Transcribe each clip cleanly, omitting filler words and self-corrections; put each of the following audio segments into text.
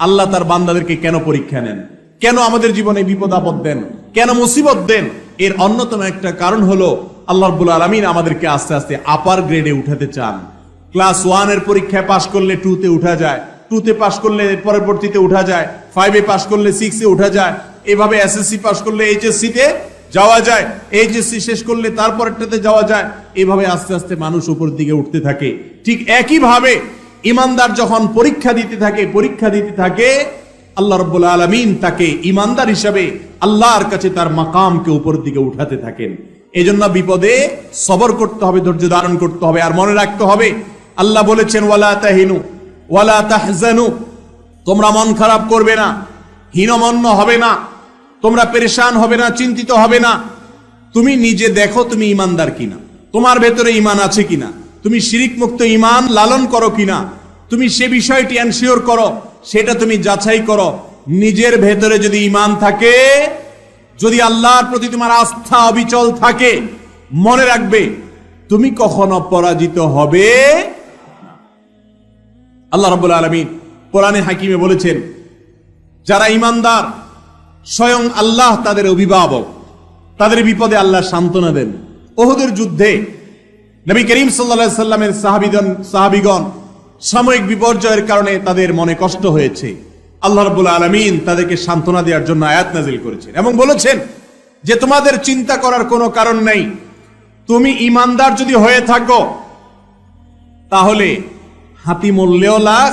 আল্লাহ তার বান্দাদেরকে কেন পরীক্ষা নেন, কেন আমাদের জীবনে বিপদ আপদ দেন, কেন মুসিবত দেন? এর অন্যতম একটা কারণ হলো আল্লাহ রাব্বুল আলামিন আমাদেরকে আস্তে আস্তে আপার গ্রেডে উঠাতে চান। ক্লাস 1 এর পরীক্ষায় পাশ করলে 2 তে উঠা যায়, 2 তে পাশ করলে পরবর্তীতে উঠা যায়, 5 এ পাশ করলে 6 এ উঠা যায়, এভাবে এসএসসি পাশ করলে এইচএসসি তে যাওয়া যায়, এইচএসসি শেষ করলে তারপরেরটাতে যাওয়া যায়। এভাবে আস্তে আস্তে মানুষ উপর দিকে উঠতে থাকে। ঠিক একই ভাবে ইমানদার যখন পরীক্ষা দিতে থাকে আল্লাহ রাব্বুল আলামিন তাকে ইমানদার হিসাবে আল্লাহর কাছে তার মাকামকে উপর দিকে উঠাতে থাকেন। এজন্য বিপদে সবর করতে হবে, ধৈর্য ধারণ করতে হবে। আর মনে রাখতে হবে আল্লাহ বলেছেন ওয়ালা তাহিনু ওয়ালা তাহজানু, তোমরা মন খারাপ করবে না, হীনমন্য হবে না, তোমরা পেরেশান হবে না, চিন্তিত হবে না। তুমি নিজে দেখো তুমি ইমানদার কিনা, তোমার ভেতরে ঈমান আছে কিনা, তুমি শিরিক মুক্ত ঈমান লালন করো কিনা, তুমি সে বিষয়টি এনশিওর করো, সেটা তুমি যাচাই করো। নিজের ভেতরে যদি ঈমান থাকে, যদি আল্লাহর প্রতি তোমার আস্থা অবিচল থাকে, মনে রাখবে তুমি কখনো পরাজিত হবে। আল্লাহ রাব্বুল আলামিন কোরআনে হাকিমে বলেছেন যারা ঈমানদার স্বয়ং আল্লাহ তাদের অভিভাবক, তাদের বিপদে আল্লাহ সান্ত্বনা দেন। উহুদের যুদ্ধে নবী করিম সাল্লাল্লাহু আলাইহি সাল্লামের সাহাবীগণ সাময়িক বিপর্যয়ের কারণে তাদের মনে কষ্ট হয়েছে। আল্লাহ রাব্বুল আলামিন তাদেরকে সান্ত্বনা দেওয়ার জন্য আয়াত নাযিল করেছেন এবং বলেছেন যে তোমাদের চিন্তা করার কোনো কারণ নেই, তুমি ঈমানদার যদি হয়ে থাকো তাহলে হাতি মরলেও লাখ,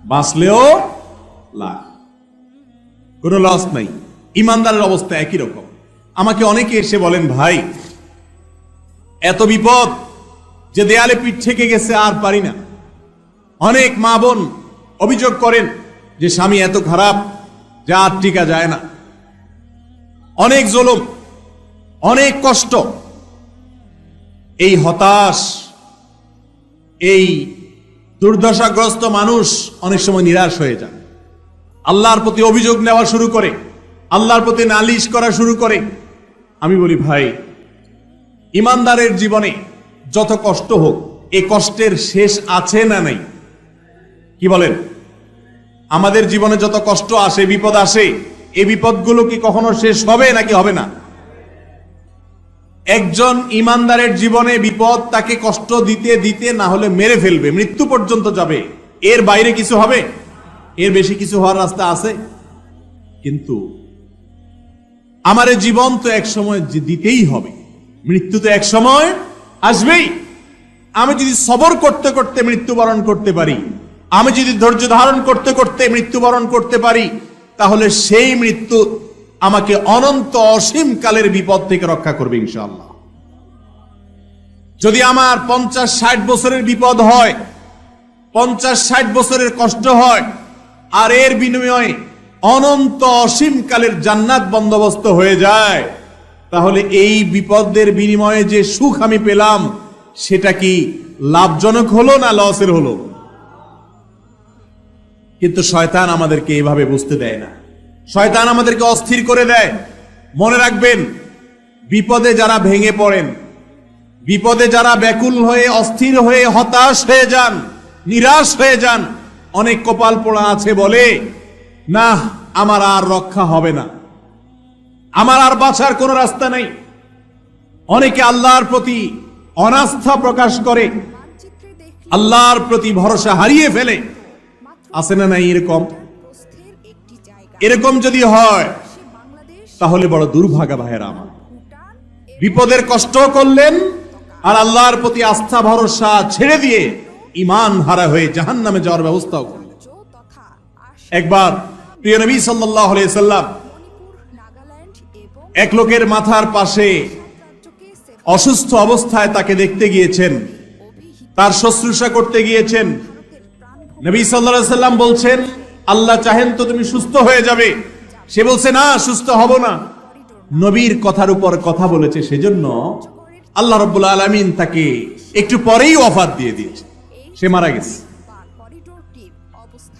বাঁচলেও লাখ, কোনো লস নাই। ঈমানদারের অবস্থা একই রকম। আমাকে অনেকে এসে বলেন ভাই এত বিপদ যে দেয়ালে পিঠ থেকে গেছে আর পারি না। অনেক মা বোন অভিযোগ করেন যে স্বামী এত খারাপ যে আর টিকা যায় না, অনেক জুলুম, অনেক কষ্ট। এই হতাশ, এই দুর্দশাগ্রস্ত মানুষ অনেক সময় নিরাশ হয়ে যায়, আল্লাহর প্রতি অভিযোগ নেওয়া শুরু করে, আল্লাহর প্রতি নালিশ করা শুরু করে। আমি বলি ভাই ইমানদারের জীবনে যত কষ্ট হোক এই কষ্টের শেষ আছে না নাই? কি বলেন? আমাদের জীবনে যত কষ্ট আসে, বিপদ আসে, এই বিপদগুলো কি কখনো শেষ হবে নাকি হবে না? একজন ইমানদারের জীবনে বিপদ তাকে কষ্ট দিতে দিতে না হলে মেরে ফেলবে, মৃত্যু পর্যন্ত যাবে। এর বাইরে কিছু হবে? এর বেশি কিছু হওয়ার রাস্তা আছে? কিন্তু আমার জীবন তো এক সময় দিতেই হবে, মৃত্যু তো এক সময় আসবেই। আমি যদি সবর করতে করতে মৃত্যুবরণ করতে পারি, আমি যদি ধৈর্য ধারণ করতে করতে মৃত্যুবরণ করতে পারি, তাহলে সেই মৃত্যু আমাকে অনন্ত অসীম কালের বিপদ থেকে রক্ষা করবে ইনশাআল্লাহ। যদি আমার 50-60 বছরের বিপদ হয়, 50-60 বছরের কষ্ট হয়, আর এর বিনিময়ে অনন্ত অসীম কালের জান্নাত বন্দোবস্ত হয়ে যায়, তাহলে এই বিপদের বিনিময়ে যে সুখ আমি পেলাম সেটা কি লাভজনক হলো না লসের হলো? কিন্তু শয়তান আমাদেরকে এভাবে বুঝতে দেয় না। শয়তান আমাদেরকে অস্থির করে দেয়। মনে রাখবেন বিপদে যারা ভেঙে পড়েন, বিপদে যারা ব্যাকুল হয়ে অস্থির হয়ে হতাশ হয়ে যান, নিরাশ হয়ে যান, অনেক কপাল পোড়া আছে বলে না আমার আর রক্ষা হবে না, আমার আর বাঁচার কোনো রাস্তা নেই। অনেকে আল্লাহর প্রতি অনাস্থা প্রকাশ করে, আল্লাহর প্রতি ভরসা হারিয়ে ফেলে। আছে না নাই এরকম? এরকম যদি হয় তাহলে বড় দুর্ভাগা ভাইয়েরা আমার। বিপদের কষ্ট করলেন আর আল্লাহর প্রতি আস্থা ভরসা ছেড়ে দিয়ে ঈমান হারা হয়ে জাহান্নামে যাওয়ার ব্যবস্থাও করলেন। একবার প্রিয় নবী সাল্লাল্লাহু আলাইহি সাল্লাম এক লোকের মাথার পাশে অসুস্থ অবস্থায় তাকে দেখতে গিয়েছেন, তার শুশ্রূষা করতে গিয়েছেন। নবী সাল্লাল্লাহু আলাইহি সাল্লাম বলছেন আল্লাহ চাহেন তো তুমি সুস্থ হয়ে যাবে। সে বলছে না, সুস্থ হব না। নবীর কথার উপর কথা বলেছে, সেজন্য আল্লাহ রাব্বুল আলামিন তাকে একটু পরেই ওয়াফাত দিয়ে দিয়েছে, সে মারা গেছে।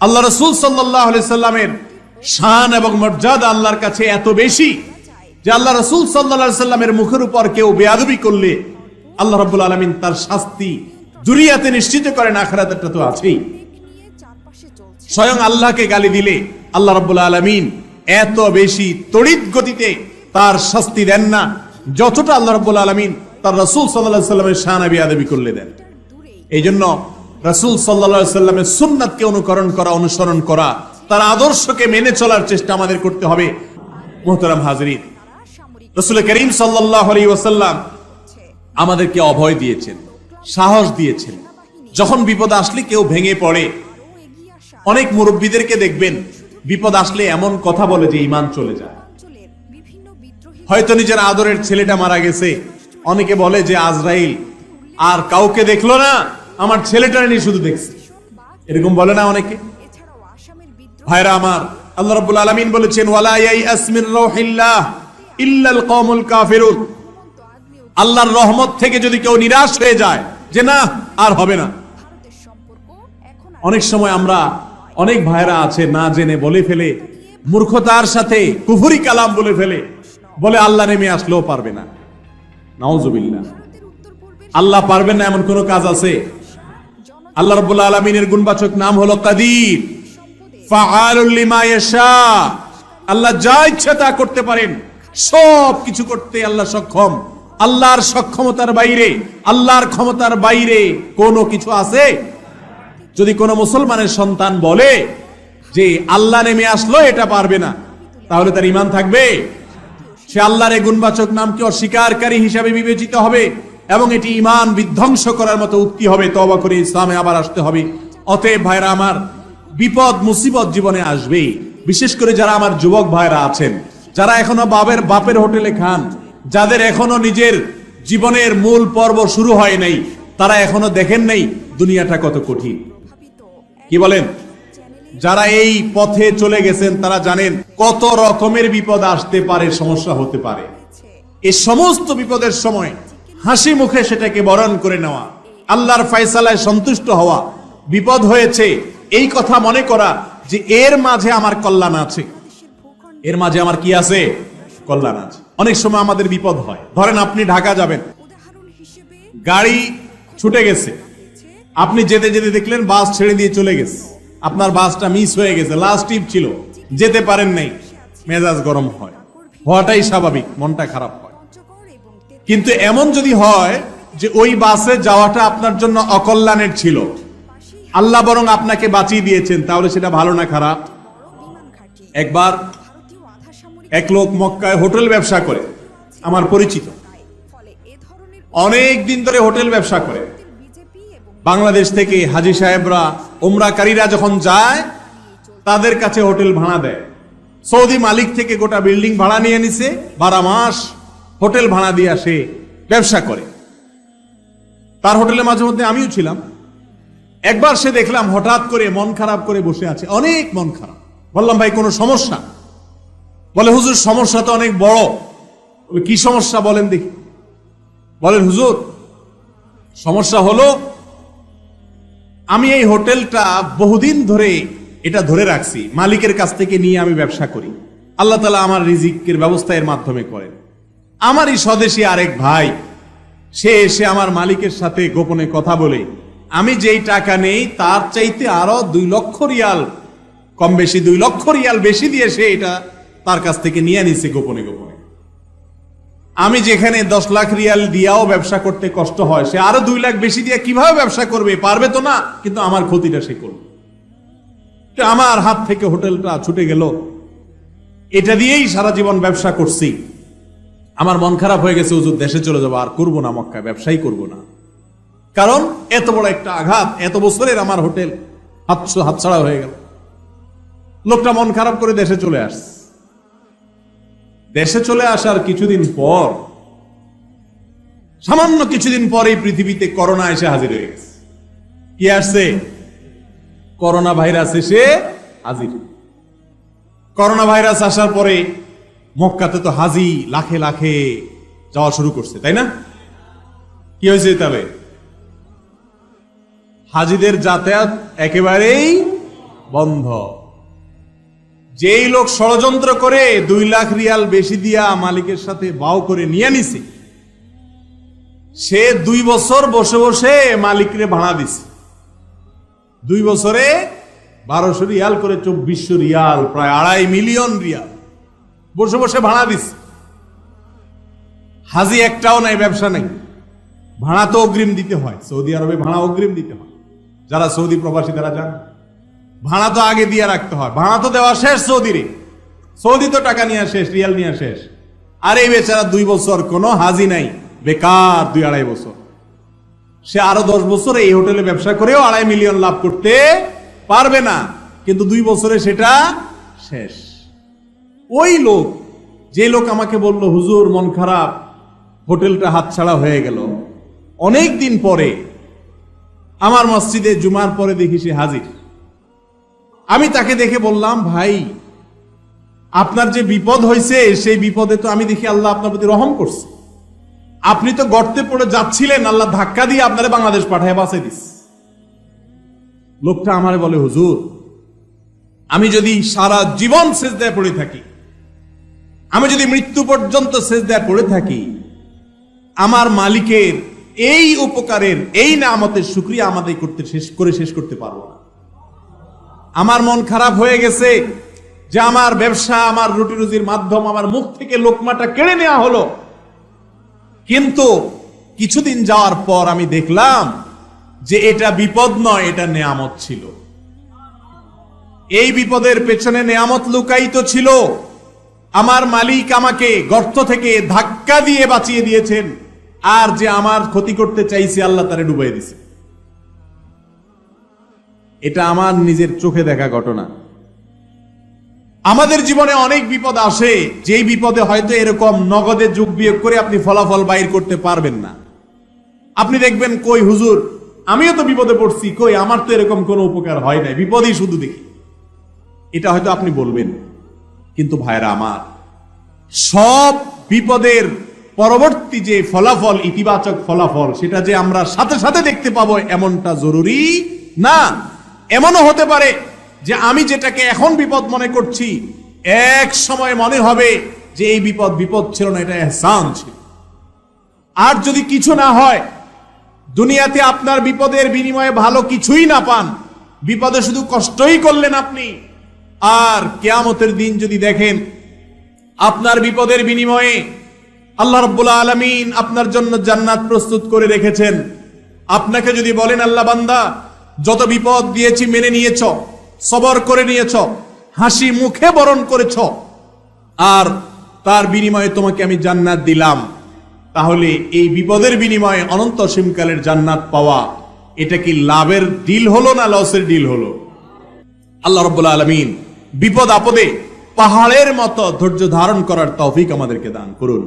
আল্লাহ রাসূল সাল্লাল্লাহু আলাইহি সাল্লামের শান এবং মর্যাদা আল্লাহর কাছে এত বেশি যে আল্লাহ রাসূল সাল্লাল্লাহু আলাইহি সাল্লামের মুখের উপর কেউ বেয়াদবি করলে আল্লাহ রাব্বুল আলামিন তার শাস্তি দুনিয়াতে নিশ্চিত করেন, আখিরাতেরটা তো আছেই। স্বয়ং আল্লাহকে গালি দিলে আল্লাহ রাব্বুল আলামিন এত বেশি তড়িৎ গতিতে তার শাস্তি দেন না, যতটা আল্লাহ রাব্বুল আলামিন তার রাসূল সাল্লাল্লাহু আলাইহি সাল্লামের শান বিয়াদবি করলে দেন। এই জন্য রাসূল সাল্লাল্লাহু আলাইহি সাল্লামের সুন্নাতকে অনুকরণ করা, অনুসরণ করা, তার আদর্শকে মেনে চলার চেষ্টা আমাদের করতে হবে। মুহতারাম হাজিরিন, রাসূল করিম সাল্লাল্লাহু আলাইহি ওয়াসাল্লাম আমাদেরকে অভয় দিয়েছেন, সাহস দিয়েছেন। যখন বিপদ আসলে কেউ ভেঙে পড়ে, অনেক মুরব্বীদেরকে দেখবেন বিপদ আসলে এমন কথা বলে যে ঈমান চলে যায়। হয়তো নিজের আদরের ছেলেটা মারা গেছে, অনেকে বলে যে আজরাইল আর কাউকে দেখলো না, আমার ছেলেটা নিয়ে শুধু দেখছে, এরকম বলে না অনেকে। ভাইরা আমার, আল্লাহ রাব্বুল আলামিন বলেছেন ওয়ালা ইয়াইআস মির রাউহিল্লাহ ইল্লাল কওমুল কাফিরুন। আল্লাহর রহমত থেকে যদি কেউ নিরাশ হয়ে যায় যে না আর হবে না। অনেক সময় আমরা অনেক ভাইরা আছে না জেনে বলে ফেলে, মূর্খতার সাথে কুফরি কালাম বলে ফেলে, বলে আল্লাহ নেমে আসলেও পারবে না। নাউজুবিল্লাহ। আল্লাহ পারবেন না এমন কোন কাজ আছে? আল্লাহ রাব্বুল আলামিনের গুণবাচক নাম হলো কাদির, ফাআলুল লিমা ইয়াশা। আল্লাহ যা ইচ্ছা তা করতে পারেন, সব কিছু করতে আল্লাহ সক্ষম। আল্লাহর সক্ষমতার বাইরে, আল্লাহর ক্ষমতার বাইরে কোনো কিছু আছে? যদি কোনো মুসলমানের সন্তান বলে যে আল্লাহ নেমে আসলো এটা পারবে না, তাহলে তার ঈমান থাকবে? সে আল্লাহর এই গুণবাচক নামকে অস্বীকারী হিসাবে বিবেচিত হবে এবং এটি ঈমান বিধ্বংস করার মতো উক্তি হবে। তওবা করে ইসলামে আবার আসতে হবে। অতএব ভাইরা আমার, বিপদ মুসিবত জীবনে আসবেই। বিশেষ করে যারা আমার যুবক ভাইরা আছেন, যারা এখনো বাপের হোটেলে খান, যাদের এখনো নিজের জীবনের মূল পর্ব শুরু হয় নাই, তারা এখনো দেখেন নাই দুনিয়াটা কত কঠিন। কি বলেন? যারা এই পথে চলে গেছেন তারা জানেন কত রকমের বিপদ আসতে পারে, সমস্যা হতে পারে। এই সমস্ত বিপদের সময় হাসি মুখে সেটাকে বরণ করে নেওয়া, আল্লাহর ফয়সালায় সন্তুষ্ট হওয়া। বিপদ হয়েছে এই কথা মনে করা যে এর মাঝে আমার কল্যাণ আছে, এর মাঝে আমার কি আছে? কল্যাণ আছে। অনেক সময় আমাদের বিপদ হয়। ধরেন আপনি ঢাকা যাবেন, গাড়ি ছুটে গেছে, আপনি যেতে যেতে দেখলেন বাস ছেড়ে দিয়ে চলে গেছে, আপনার বাসটা মিস হয়ে গেছে, লাস্ট ট্রিপ ছিল, যেতে পারেন নাই। মেজাজ গরম হয়, হওয়াটাই স্বাভাবিক, মনটা খারাপ হয়। কিন্তু এমন যদি হয় যে ওই বাসে যাওয়াটা আপনার জন্য অকল্যাণের ছিল, আল্লাহ বরং আপনাকে বাঁচিয়ে দিয়েছেন, তাহলে সেটা ভালো না খারাপ? একবার এক লোক মক্কায় হোটেল ব্যবসা করে, আমার পরিচিত, অনেক দিন ধরে হোটেল ব্যবসা করে। বাংলাদেশ থেকে হাজী সাহেবরা, উমরাকারীরা যখন যায় তাদের কাছে হোটেল ভাড়া দেয়। সৌদি মালিক থেকে গোটা বিল্ডিং ভাড়া নিয়ে নিছে, 12 মাস হোটেল ভাড়া দিয়ে সে ব্যবসা করে। তার হোটেলে মাঝে মধ্যে আমিও ছিলাম। একবার সে দেখলাম হঠাৎ করে মন খারাপ করে বসে আছে, অনেক মন খারাপ। বললাম ভাই কোনো সমস্যা? বলে হুজুর সমস্যা তো অনেক বড়। কি সমস্যা বলেন দেখি? বলেন হুজুর সমস্যা হলো আমি এই হোটেলটা বহুদিন ধরে এটা ধরে রাখছি, মালিকের কাছ থেকে নিয়ে আমি ব্যবসা করি। আল্লাহ তাআলা আমার রিজিকের ব্যবস্থা এর মাধ্যমে করেন। আমারই স্বদেশী আরেক ভাই, সে এসে আমার মালিকের সাথে গোপনে কথা বলে আমি যেই টাকা নেই তার চাইতে আরো 2 লক্ষ রিয়াল কম বেশি, 2 লক্ষ রিয়াল বেশি দিয়ে সে এটা তার কাছ থেকে নিয়ে নিছে গোপনে গোপনে। আমি যেখানে 10 লাখ রিয়াল দিয়াও ব্যবসা করতে কষ্ট হয়, সে আরো 2 লাখ বেশি দিয়ে কিভাবে ব্যবসা করবে? পারবে তো না, কিন্তু আমার ক্ষতিটা সে করবে। আমার হাত থেকে হোটেলটা ছুটে গেল, এটা দিয়েই সারা জীবন ব্যবসা করছি। আমার মন খারাপ হয়ে গেছে, হুজুর দেশে চলে যাবো, আর করবো না, মক্কায় ব্যবসাই করবো না। কারণ এত বড় একটা আঘাত, এত বছরের আমার হোটেল হাতছাড়া হয়ে গেল। লোকটা মন খারাপ করে দেশে চলে আসছে। দেশে চলে আসার কিছুদিন পর, সামান্য কিছুদিন পরে পৃথিবীতে করোনা এসে হাজির হয়ে গেছে। কি আসছে? করোনা ভাইরাস এসে হাজির। করোনা ভাইরাস আসার পরে মক্কাতে তো হাজি লাখে লাখে যাওয়া শুরু করছে, তাই না? কি হয়েছে? তবে হাজিদের যাতায়াত একেবারেই বন্ধ। যেই লোক ষড়যন্ত্র করে 2 লাখ রিয়াল বেশি দিয়া মালিকের সাথে বাউ করে নিয়ে নিছে, সে 2 বছর বসে বসে মালিকরে ভাড়া দিছে। 2 বছরে 1200 রিয়াল করে 2400 রিয়াল, প্রায় 2.5 মিলিয়ন রিয়াল বসে বসে ভাড়া দিচ্ছে। হাজি একটাও নাই, ব্যবসা নাই, ভাড়া তো অগ্রিম দিতে হয়। সৌদি আরবে ভাড়া অগ্রিম দিতে হয়। যারা সৌদি প্রবাসী তারা জান, ভাড়া তো আগে দিয়ে রাখতে হয়। ভাড়া তো দেওয়া শেষ সৌদিরে, সৌদি তো টাকা নিয়ে শেষ, রিয়াল নিয়ে শেষ। আর এই বেচারা 2 বছর কোনো হাজি নাই, বেকার 2-2.5 বছর। সে আরো 10 বছর এই হোটেলে ব্যবসা করেও 2.5 মিলিয়ন লাভ করতে পারবে না, কিন্তু 2 বছরে সেটা শেষ। ওই লোক, যে লোক আমাকে বলল হুজুর মন খারাপ, হোটেলটা হাতছাড়া হয়ে গেল, অনেক দিন পরে আমার মসজিদে জুমার পরে দেখি সে হাজির। আমি তাকে দেখে বললাম, ভাই আপনার যে বিপদ হয়েছে সেই বিপদে তো আমি দেখি আল্লাহ আপনার প্রতি রহম করছে। আপনি তো গর্তে পড়ে যাচ্ছিলেন, আল্লাহ ধাক্কা দিয়ে আপনারে বাংলাদেশ পাঠায় বাঁচাই দিস। লোকটা আমারে বলে, হুজুর আমি যদি সারা জীবন সেজদায় পড়ে থাকি, আমি যদি মৃত্যু পর্যন্ত সেজদায় পড়ে থাকি, আমার মালিকের এই উপকারের, এই নিয়ামতের শুকরিয়া আমাদের শেষ করতে পারবো না। আমার মন খারাপ হয়ে গেছে যে আমার ব্যবসা, আমার রুটি রুজির মাধ্যম, আমার মুখ থেকে লোকমাটা কেড়ে নেওয়া হলো। কিন্তু কিছুদিন যাওয়ার পর আমি দেখলাম যে এটা বিপদ নয়, এটা নেয়ামত ছিল। এই বিপদের পেছনে নেয়ামত লুকায়িত ছিল। আমার মালিক আমাকে গর্ত থেকে ধাক্কা দিয়ে বাঁচিয়ে দিয়েছেন, আর যে আমার ক্ষতি করতে চাইছে আল্লাহ তারে ডুবাই দিছে। এটা আমার নিজের চোখে দেখা ঘটনা। আমাদের জীবনে অনেক বিপদ আসে, যেই বিপদে হয়তো এরকম নগদে যোগ বিয়োগ করে আপনি ফলাফল বাইর করতে পারবেন না। আপনি দেখবেন, কই হুজুর আমিও তো বিপদে পড়ছি, কই আমার তো এরকম কোনো উপকার হয় নাই, বিপদই শুধু দেখি। এটা হয়তো আপনি বলবেন, কিন্তু ভাইরা আমার, সব বিপদের পরবর্তী যে ফলাফল, ইতিবাচক ফলাফল, সেটা যে আমরা সাথে সাথে দেখতে পাবো এমনটা জরুরি না। এমনও হতে পারে যে আমি যেটাকে এখন বিপদ মনে করছি, এক সময় মনে হবে যে এই বিপদ ছিল না, এটা ইহসান ছিল। আর যদি কিছু না হয়, দুনিয়াতে আপনার বিপদের বিনিময়ে ভালো কিছুই না পান, বিপদে শুধু কষ্টই করলেন আপনি, আর কিয়ামতের দিন যদি দেখেন আপনার বিপদের বিনিময়ে আল্লাহ রাব্বুল আলামিন আপনার জন্য জান্নাত প্রস্তুত করে রেখেছেন, আপনাকে যদি বলেন আল্লাহ বান্দা যত বিপদ দিয়েছি মেনে নিয়েছ, সবর করে নিয়েছ, হাসি মুখে বরণ করেছ, আর তার বিনিময়ে তোমাকে আমি জান্নাত দিলাম, তাহলে এই বিপদের বিনিময়ে অনন্ত অসীমকালের জান্নাত পাওয়া, এটা কি লাভের ডিল হলো না লসের ডিল হলো? আল্লাহ রাব্বুল আলামিন বিপদ আপদে পাহাড়ের মতো ধৈর্য ধারণ করার তৌফিক আমাদেরকে দান করুন।